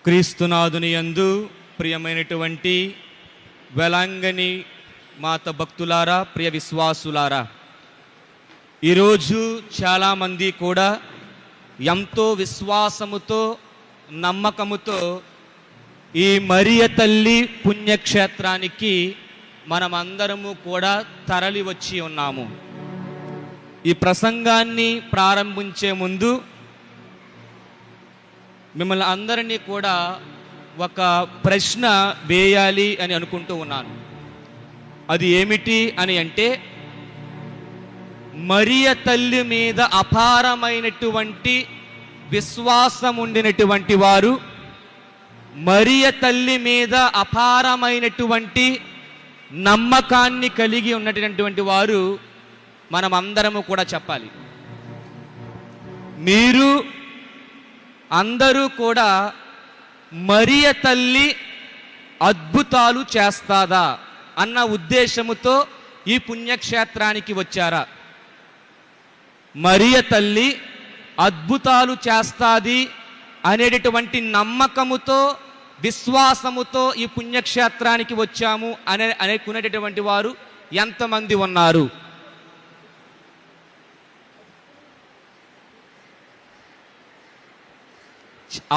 క్రీస్తునాథుని యందు ప్రియమైనటువంటి వెలంగని మాత భక్తులారా, ప్రియ విశ్వాసులారా, ఈరోజు చాలామంది కూడా ఎంతో విశ్వాసముతో నమ్మకముతో ఈ మరియ తల్లి పుణ్యక్షేత్రానికి మనమందరము కూడా తరలి వచ్చి ఉన్నాము. ఈ ప్రసంగాన్ని ప్రారంభించే ముందు మిమ్మల్ని అందరినీ కూడా ఒక ప్రశ్న వేయాలి అని అనుకుంటూ ఉన్నాను. అది ఏమిటి అని అంటే, మరియ తల్లి మీద అపారమైనటువంటి విశ్వాసం ఉండినటువంటి వారు, మరియ తల్లి మీద అపారమైనటువంటి నమ్మకాన్ని కలిగి ఉన్నటువంటి వారు మనమందరము కూడా చెప్పాలి. మీరు అందరూ కూడా మరియ తల్లి అద్భుతాలు చేస్తాదా అన్న ఉద్దేశముతో ఈ పుణ్యక్షేత్రానికి వచ్చారా? మరియ తల్లి అద్భుతాలు చేస్తాది అనేటటువంటి నమ్మకముతో, విశ్వాసముతో ఈ పుణ్యక్షేత్రానికి వచ్చాము అనుకునేటటువంటి వారు ఎంతమంది ఉన్నారు?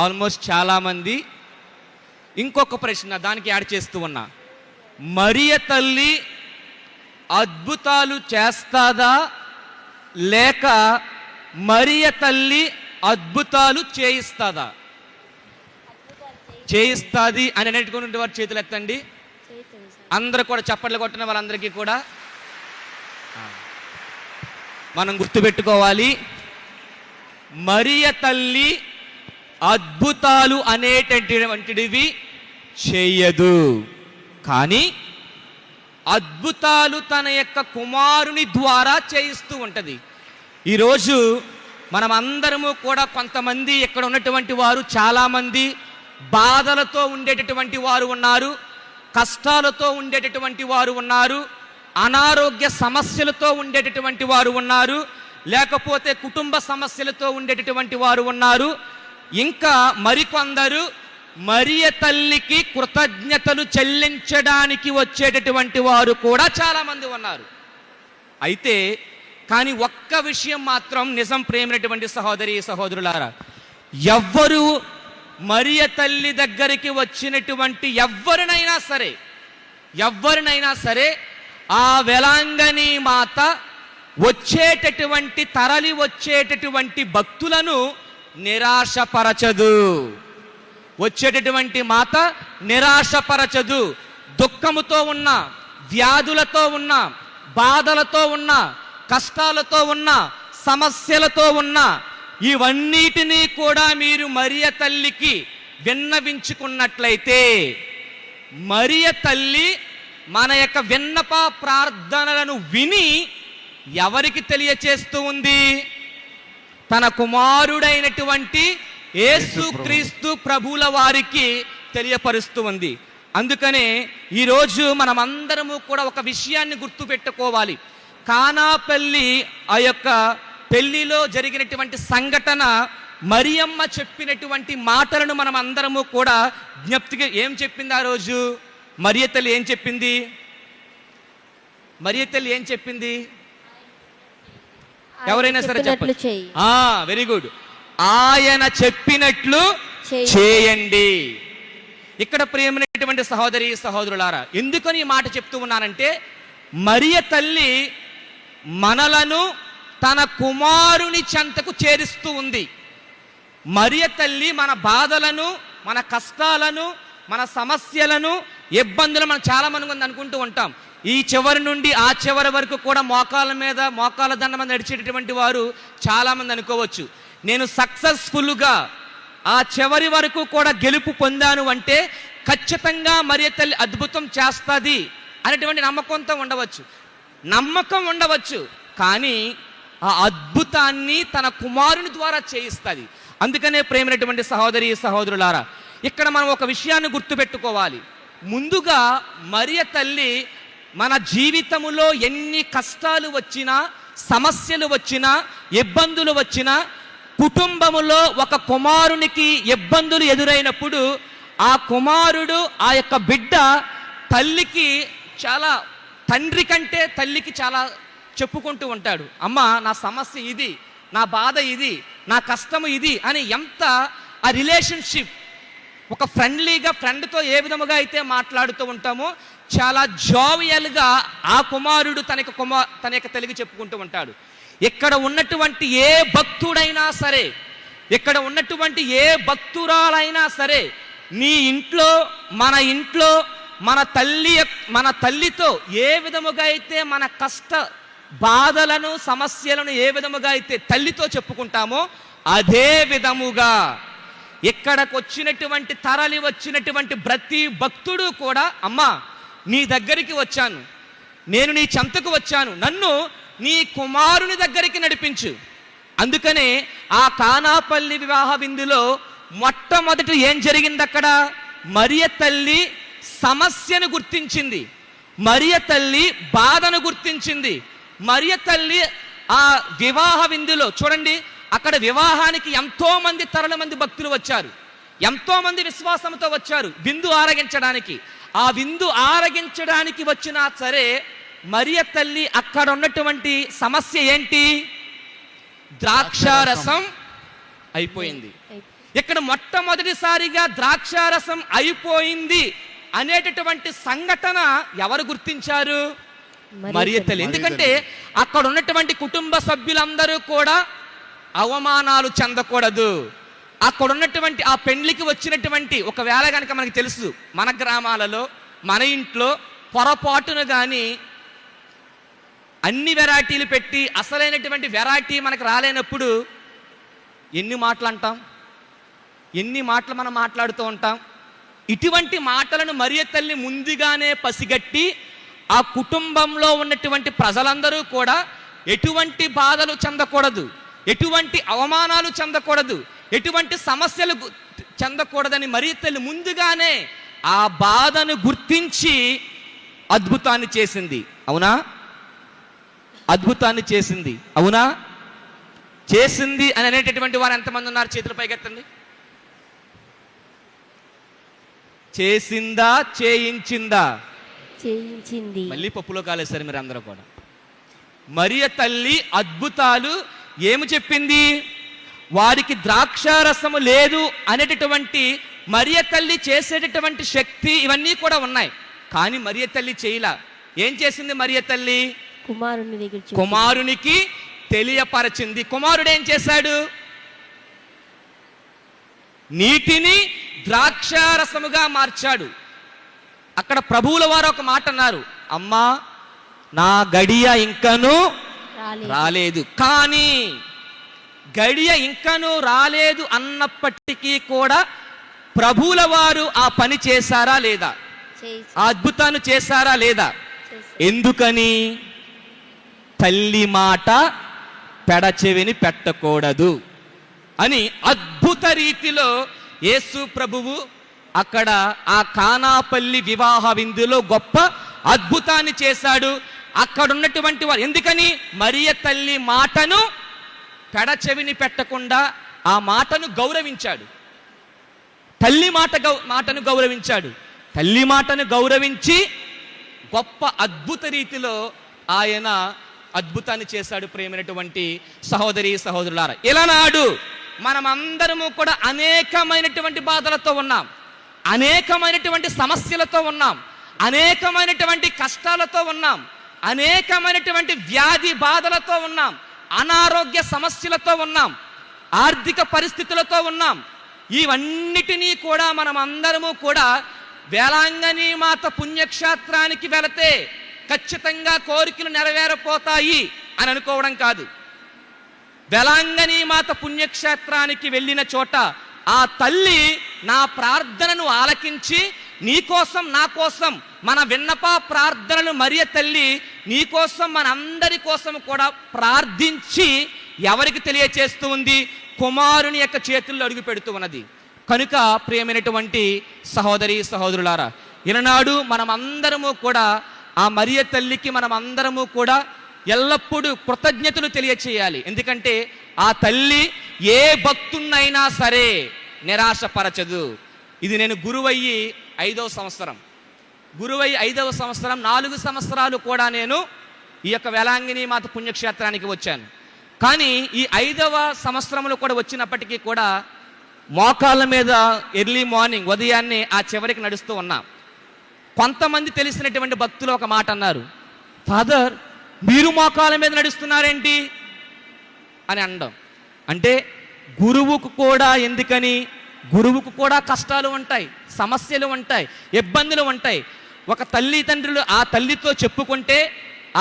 ఆల్మోస్ట్ చాలామంది. ఇంకొక ప్రశ్న దానికి యాడ్ చేస్తూ ఉన్నా, మరియ తల్లి అద్భుతాలు చేస్తాదా లేక మరియ తల్లి అద్భుతాలు చేయిస్తాదా? చేయిస్తాది అని అనేటువంటి వారు చేతులు ఎత్తండి. అందరూ కూడా చప్పట్లు కొట్టిన వాళ్ళందరికీ కూడా మనం గుర్తుపెట్టుకోవాలి, మరియ తల్లి అద్భుతాలు అనేటటువంటివి చేయదు, కానీ అద్భుతాలు తన యొక్క కుమారుని ద్వారా చేయిస్తూ ఉంటుంది. ఈరోజు మనం అందరము కూడా కొంతమంది ఇక్కడ ఉన్నటువంటి వారు చాలామంది బాధలతో ఉండేటటువంటి వారు ఉన్నారు, కష్టాలతో ఉండేటటువంటి వారు ఉన్నారు, అనారోగ్య సమస్యలతో ఉండేటటువంటి వారు ఉన్నారు, లేకపోతే కుటుంబ సమస్యలతో ఉండేటటువంటి వారు ఉన్నారు. ఇంకా మరికొందరు మరియ తల్లికి కృతజ్ఞతలు చెల్లించడానికి వచ్చేటటువంటి వారు కూడా చాలామంది ఉన్నారు. అయితే కానీ ఒక్క విషయం మాత్రం నిజం, ప్రేమైనటువంటి సహోదరి సహోదరులారా, ఎవ్వరు మరియ తల్లి దగ్గరికి వచ్చినటువంటి ఎవరినైనా సరే ఆ వెలాంగని మాత వచ్చేటటువంటి తరలి వచ్చేటటువంటి భక్తులను నిరాశపరచదు. వచ్చేటటువంటి మాత నిరాశపరచదు. దుఃఖముతో ఉన్న, వ్యాధులతో ఉన్న, బాధలతో ఉన్న, కష్టాలతో ఉన్న, సమస్యలతో ఉన్న ఇవన్నిటినీ కూడా మీరు మరియ తల్లికి విన్నవించుకున్నట్లయితే మరియ తల్లి మన యొక్క విన్నప ప్రార్థనలను విని ఎవరికి తెలియచేస్తూ ఉంది? తన కుమారుడైనటువంటి యేసుక్రీస్తు ప్రభువుల వారికి తెలియపరుస్తూ ఉంది. అందుకనే ఈరోజు మనమందరము కూడా ఒక విషయాన్ని గుర్తుపెట్టుకోవాలి. కానాపల్లి ఆ యొక్క పెళ్లిలో జరిగినటువంటి సంఘటన, మరియమ్మ చెప్పినటువంటి మాటలను మనం అందరము కూడా జ్ఞప్తిగా ఏం చెప్పింది? ఆ రోజు మరియ తల్లి ఏం చెప్పింది? మరియ తల్లి ఏం చెప్పింది? ఎవరైనా సరే చెప్పండి. Very good. ఆయన చెప్పినట్లు చేయండి. ఇక్కడ ప్రియమైనటువంటి సహోదరి సహోదరులారా, ఎందుకని ఈ మాట చెప్తూ ఉన్నానంటే, మరియ తల్లి మనలను తన కుమారుని చెంతకు చేరుస్తూ ఉంది. మరియ తల్లి మన బాధలను, మన కష్టాలను, మన సమస్యలను, ఇబ్బందులు మనం చాలా మంది అనుకుంటూ ఉంటాం. ఈ చివరి నుండి ఆ చివరి వరకు కూడా మోకాల దండ మీద నడిచేటటువంటి వారు చాలామంది అనుకోవచ్చు, నేను సక్సెస్ఫుల్గా ఆ చివరి వరకు కూడా గెలుపు పొందాను అంటే ఖచ్చితంగా మరియ తల్లి అద్భుతం చేస్తుంది అనేటువంటి నమ్మకం ఉండవచ్చు, కానీ ఆ అద్భుతాన్ని తన కుమారుని ద్వారా చేయిస్తుంది. అందుకనే ప్రేమైనటువంటి సహోదరి సహోదరులారా, ఇక్కడ మనం ఒక విషయాన్ని గుర్తుపెట్టుకోవాలి. ముందుగా మరియ తల్లి మన జీవితములో ఎన్ని కష్టాలు వచ్చినా, సమస్యలు వచ్చినా, ఇబ్బందులు వచ్చినా కుటుంబములో ఒక కుమారునికి ఇబ్బందులు ఎదురైనప్పుడు ఆ కుమారుడు ఆ యొక్క బిడ్డ తల్లికి చాలా, తండ్రి కంటే తల్లికి చాలా చెప్పుకుంటూ ఉంటాడు. అమ్మ నా సమస్య ఇది, నా బాధ ఇది, నా కష్టము ఇది అని ఎంత ఆ రిలేషన్షిప్ ఒక ఫ్రెండ్తో ఏ విధముగా అయితే మాట్లాడుతూ ఉంటామో చాలా జోవియల్గా ఆ కుమారుడు తన యొక్క తల్లికి చెప్పుకుంటూ ఉంటాడు. ఇక్కడ ఉన్నటువంటి ఏ భక్తుడైనా సరే, ఇక్కడ ఉన్నటువంటి ఏ భక్తురాలైనా సరే, నీ ఇంట్లో మన తల్లితో ఏ విధముగా అయితే మన కష్ట బాధలను సమస్యలను ఏ విధముగా అయితే తల్లితో చెప్పుకుంటామో అదే విధముగా ఇక్కడికి వచ్చినటువంటి తరలి వచ్చినటువంటి ప్రతి భక్తుడు కూడా అమ్మా నీ దగ్గరికి వచ్చాను, నేను నీ చెంతకు వచ్చాను, నన్ను నీ కుమారుని దగ్గరికి నడిపించు. అందుకనే ఆ కానాపల్లి వివాహ విందులో మొట్టమొదటి ఏం జరిగింది? అక్కడ మరియ తల్లి సమస్యను గుర్తించింది, మరియ తల్లి బాధను గుర్తించింది. మరియ తల్లి ఆ వివాహ విందులో చూడండి, అక్కడ వివాహానికి ఎంతో మంది తరల మంది భక్తులు వచ్చారు, ఎంతో మంది విశ్వాసంతో వచ్చారు విందు ఆరగించడానికి. ఆ విందు ఆరగించడానికి వచ్చినా సరే మరియ తల్లి అక్కడ ఉన్నటువంటి సమస్య ఏంటి? ద్రాక్షారసం అయిపోయింది. ఇక్కడ మొట్టమొదటిసారిగా ద్రాక్షారసం అయిపోయింది అనేటటువంటి సంఘటన ఎవరు గుర్తించారు? మరియ తల్లి. ఎందుకంటే అక్కడ ఉన్నటువంటి కుటుంబ సభ్యులందరూ కూడా అవమానాలు చెందకూడదు. అక్కడ ఉన్నటువంటి ఆ పెండ్లికి వచ్చినటువంటి, ఒకవేళ కనుక మనకి తెలుసు మన గ్రామాలలో మన ఇంట్లో పొరపాటును కానీ అన్ని వెరైటీలు పెట్టి అసలైనటువంటి వెరైటీ మనకు రాలేనప్పుడు ఎన్ని మాటలు అంటాం, ఎన్ని మాటలు మనం మాట్లాడుతూ ఉంటాం. ఇటువంటి మాటలను మరియ తల్లి ముందుగానే పసిగట్టి ఆ కుటుంబంలో ఉన్నటువంటి ప్రజలందరూ కూడా ఎటువంటి బాధలు చెందకూడదు, ఎటువంటి అవమానాలు చెందకూడదు, ఎటువంటి సమస్యలు చెందకూడదని మరియ తల్లి ముందుగానే ఆ బాధను గుర్తించి అద్భుతాన్ని చేసింది. అవునా? అద్భుతాన్ని చేసింది. అవునా? చేసింది అని అనేటటువంటి వారు ఎంతమంది ఉన్నారు? చేతులు పైకెత్తండి. చేసిందా చేయించిందా? చేయించింది. మళ్ళీ పప్పులో కాలేశారు మీరు అందరూ కూడా. మరియ తల్లి అద్భుతాలు ఏమి చెప్పింది? వారికి ద్రాక్షారసము లేదు అనేటటువంటి మరియ తల్లి చేసేటటువంటి శక్తి ఇవన్నీ కూడా ఉన్నాయి. కానీ మరియ తల్లి చేయలా. ఏం చేసింది మరియ తల్లి? కుమారునికి తెలియపరచింది. కుమారుడు ఏం చేశాడు? నీటిని ద్రాక్షారసముగా మార్చాడు. అక్కడ ప్రభువుల వారు ఒక మాట అన్నారు, అమ్మా నా గడియ ఇంకను రాలేదు. కానీ గడియ ఇంకను రాలేదు అన్నప్పటికీ కూడా ప్రభువుల వారు ఆ పని చేశారా లేదా? ఆ అద్భుతాన్ని చేశారా లేదా? ఎందుకని? తల్లి మాట పెడచెవిని పెట్టకూడదు అని అద్భుత రీతిలో యేసు ప్రభువు అక్కడ ఆ కానాపల్లి వివాహ విందులో గొప్ప అద్భుతాన్ని చేశాడు. అక్కడ ఉన్నటువంటి వారు ఎందుకని? మరియ తల్లి మాటను పెడచెవిని పెట్టకుండా ఆ మాటను గౌరవించాడు. తల్లి మాటను గౌరవించాడు. తల్లి మాటను గౌరవించి గొప్ప అద్భుత రీతిలో ఆయన అద్భుతాన్ని చేశాడు. ప్రేమైనటువంటి సహోదరి సహోదరులారా, ఇలానాడు మనమందరము కూడా అనేకమైనటువంటి బాధలతో ఉన్నాం, అనేకమైనటువంటి సమస్యలతో ఉన్నాం, అనేకమైనటువంటి కష్టాలతో ఉన్నాం, అనేకమైనటువంటి వ్యాధి బాధలతో ఉన్నాం, అనారోగ్య సమస్యలతో ఉన్నాం, ఆర్థిక పరిస్థితులతో ఉన్నాం. ఇవన్నిటినీ కూడా మనం అందరము కూడా వేలాంగణి మాత పుణ్యక్షేత్రానికి వెళితే ఖచ్చితంగా కోరికలు నెరవేరపోతాయి అని అనుకోవడం కాదు. వేలాంగణి మాత పుణ్యక్షేత్రానికి వెళ్ళిన చోట ఆ తల్లి నా ప్రార్థనను ఆలకించి నీకోసం నా కోసం మన విన్నప ప్రార్థనలు మరియ తల్లి నీకోసం మన అందరి కోసం కూడా ప్రార్థించి ఎవరికి తెలియచేస్తూ ఉంది? కుమారుని యొక్క చేతుల్లో అడుగు పెడుతూ ఉన్నది. కనుక ప్రియమైనటువంటి సహోదరి సహోదరులారా, ఈనాడు మనమందరము కూడా ఆ మరియ తల్లికి మనమందరము కూడా ఎల్లప్పుడూ కృతజ్ఞతలు తెలియచేయాలి. ఎందుకంటే ఆ తల్లి ఏ భక్తున్నైనా సరే నిరాశపరచదు. ఇది నేను గురువయ్యి 5వ సంవత్సరం. గురువయ్యి 5వ సంవత్సరం 4 సంవత్సరాలు కూడా నేను ఈ యొక్క వేలాంగిని మాత పుణ్యక్షేత్రానికి వచ్చాను. కానీ ఈ 5వ సంవత్సరంలో కూడా వచ్చినప్పటికీ కూడా మోకాళ్ళ మీద ఎర్లీ మార్నింగ్ ఉదయాన్నే ఆ చివరికి నడుస్తూ ఉన్నా. కొంతమంది తెలిసినటువంటి భక్తులు ఒక మాట అన్నారు, ఫాదర్ మీరు మోకాళ్ళ మీద నడుస్తున్నారేంటి అని అనడం. అంటే గురువుకు కూడా ఎందుకని, గురువుకు కూడా కష్టాలు ఉంటాయి, సమస్యలు ఉంటాయి, ఇబ్బందులు ఉంటాయి. ఒక తల్లిదండ్రులు ఆ తల్లితో చెప్పుకుంటే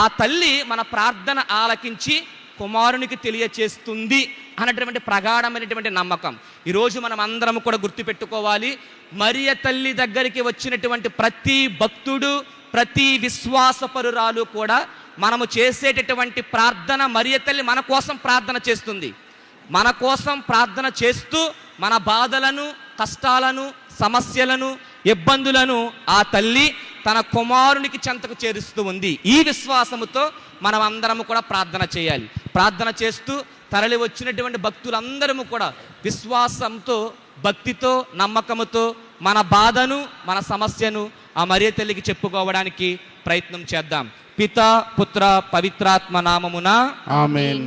ఆ తల్లి మన ప్రార్థన ఆలకించి కుమారునికి తెలియచేస్తుంది అన్నటువంటి ప్రగాఢమైనటువంటి నమ్మకం. ఈరోజు మనం అందరం కూడా గుర్తుపెట్టుకోవాలి, మరియ తల్లి దగ్గరికి వచ్చినటువంటి ప్రతి భక్తుడు, ప్రతి విశ్వాసపరురాలు కూడా మనము చేసేటటువంటి ప్రార్థన, మరియ తల్లి మన కోసం ప్రార్థన చేస్తుంది. మన కోసం ప్రార్థన చేస్తూ మన బాధలను, కష్టాలను, సమస్యలను, ఇబ్బందులను ఆ తల్లి తన కుమారునికి చెంతకు చేరుస్తూ ఉంది. ఈ విశ్వాసముతో మనం అందరము కూడా ప్రార్థన చేయాలి. ప్రార్థన చేస్తూ తరలి వచ్చినటువంటి భక్తులందరము కూడా విశ్వాసంతో, భక్తితో, నమ్మకముతో మన బాధను, మన సమస్యను ఆ మరియ తల్లికి చెప్పుకోవడానికి ప్రయత్నం చేద్దాం. పితా, పుత్ర, పవిత్రాత్మ నామమున ఆమేన్.